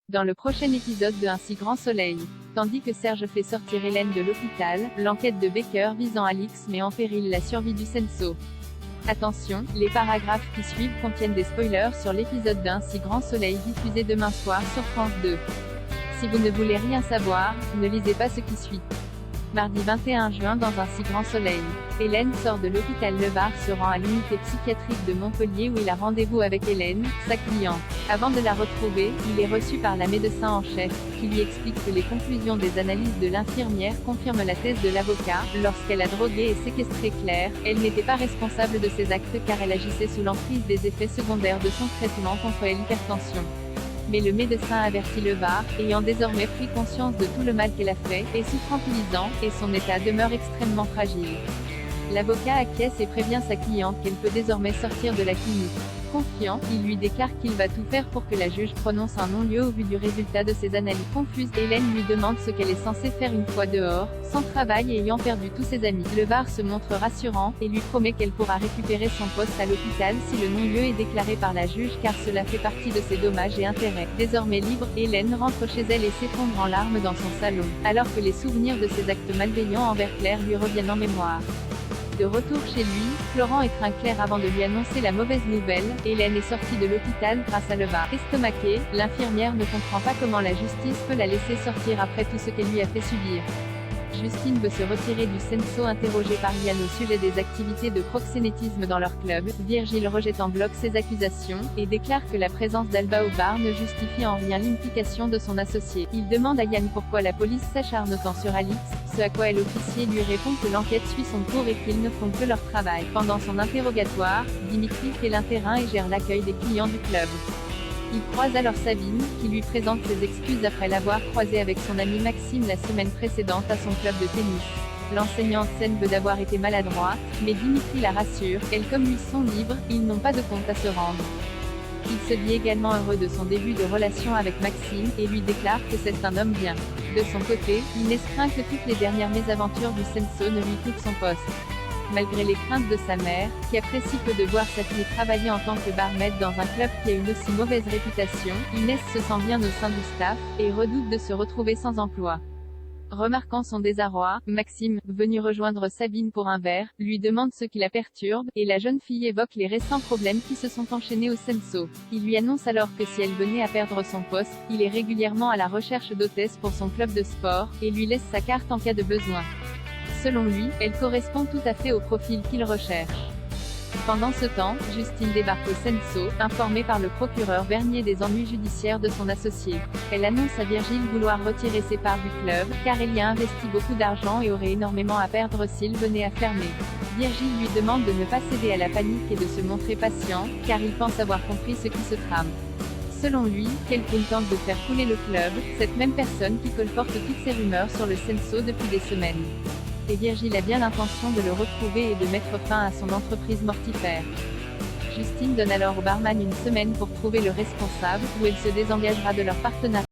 Dans le prochain épisode de Un si grand soleil. Tandis que Serge fait sortir Hélène de l'hôpital, l'enquête de Baker visant Alix met en péril la survie du Senso. Attention, les paragraphes qui suivent contiennent des spoilers sur l'épisode d'Un si grand soleil diffusé demain soir sur France 2. Si vous ne voulez rien savoir, ne lisez pas ce qui suit. Mardi 21 juin dans Un si grand soleil. Hélène sort de l'hôpital Levar se rend à l'unité psychiatrique de Montpellier où il a rendez-vous avec Hélène, sa cliente. Avant de la retrouver, il est reçu par la médecin en chef, qui lui explique que les conclusions des analyses de l'infirmière confirment la thèse de l'avocat. Lorsqu'elle a drogué et séquestré Claire, elle n'était pas responsable de ses actes car elle agissait sous l'emprise des effets secondaires de son traitement contre l'hypertension. Mais le médecin avertit Levar, ayant désormais pris conscience de tout le mal qu'elle a fait, est sous tranquillisant, et son état demeure extrêmement fragile. L'avocat acquiesce et prévient sa cliente qu'elle peut désormais sortir de la clinique. Confiant, il lui déclare qu'il va tout faire pour que la juge prononce un non-lieu au vu du résultat de ses analyses confuses. Hélène lui demande ce qu'elle est censée faire une fois dehors, sans travail et ayant perdu tous ses amis. Levar se montre rassurant, et lui promet qu'elle pourra récupérer son poste à l'hôpital si le non-lieu est déclaré par la juge car cela fait partie de ses dommages et intérêts. Désormais libre, Hélène rentre chez elle et s'effondre en larmes dans son salon, alors que les souvenirs de ses actes malveillants envers Claire lui reviennent en mémoire. De retour chez lui, Florent étreint Claire avant de lui annoncer la mauvaise nouvelle. Hélène est sortie de l'hôpital grâce à Levar. Estomaquée, l'infirmière ne comprend pas comment la justice peut la laisser sortir après tout ce qu'elle lui a fait subir. Justine veut se retirer du Senso. Interrogée par Yann au sujet des activités de proxénétisme dans leur club, Virgile rejette en bloc ses accusations, et déclare que la présence d'Alba au bar ne justifie en rien l'implication de son associé. Il demande à Yann pourquoi la police s'acharne autant sur Alix, ce à quoi l'officier lui répond que l'enquête suit son cours et qu'ils ne font que leur travail. Pendant son interrogatoire, Dimitri fait l'interrain et gère l'accueil des clients du club. Il croise alors Sabine, qui lui présente ses excuses après l'avoir croisée avec son ami Maxime la semaine précédente à son club de tennis. L'enseignante scène veut d'avoir été maladroite, mais Dimitri la rassure, elle comme lui sont libres, ils n'ont pas de compte à se rendre. Il se dit également heureux de son début de relation avec Maxime, et lui déclare que c'est un homme bien. De son côté, Inès craint que toutes les dernières mésaventures du Senso ne lui coûtent son poste. Malgré les craintes de sa mère, qui apprécie peu de voir sa fille travailler en tant que barmaid dans un club qui a une aussi mauvaise réputation, Inès se sent bien au sein du staff, et redoute de se retrouver sans emploi. Remarquant son désarroi, Maxime, venu rejoindre Sabine pour un verre, lui demande ce qui la perturbe, et la jeune fille évoque les récents problèmes qui se sont enchaînés au Senso. Il lui annonce alors que si elle venait à perdre son poste, il est régulièrement à la recherche d'hôtesses pour son club de sport, et lui laisse sa carte en cas de besoin. Selon lui, elle correspond tout à fait au profil qu'il recherche. Pendant ce temps, Justine débarque au Senso, informée par le procureur Bernier des ennuis judiciaires de son associé. Elle annonce à Virgile vouloir retirer ses parts du club, car elle y a investi beaucoup d'argent et aurait énormément à perdre s'il venait à fermer. Virgile lui demande de ne pas céder à la panique et de se montrer patient, car il pense avoir compris ce qui se trame. Selon lui, quelqu'un tente de faire couler le club, cette même personne qui colporte toutes ces rumeurs sur le Senso depuis des semaines. Et Virgile a bien l'intention de le retrouver et de mettre fin à son entreprise mortifère. Justine donne alors au barman une semaine pour trouver le responsable, ou elle se désengagera de leur partenariat.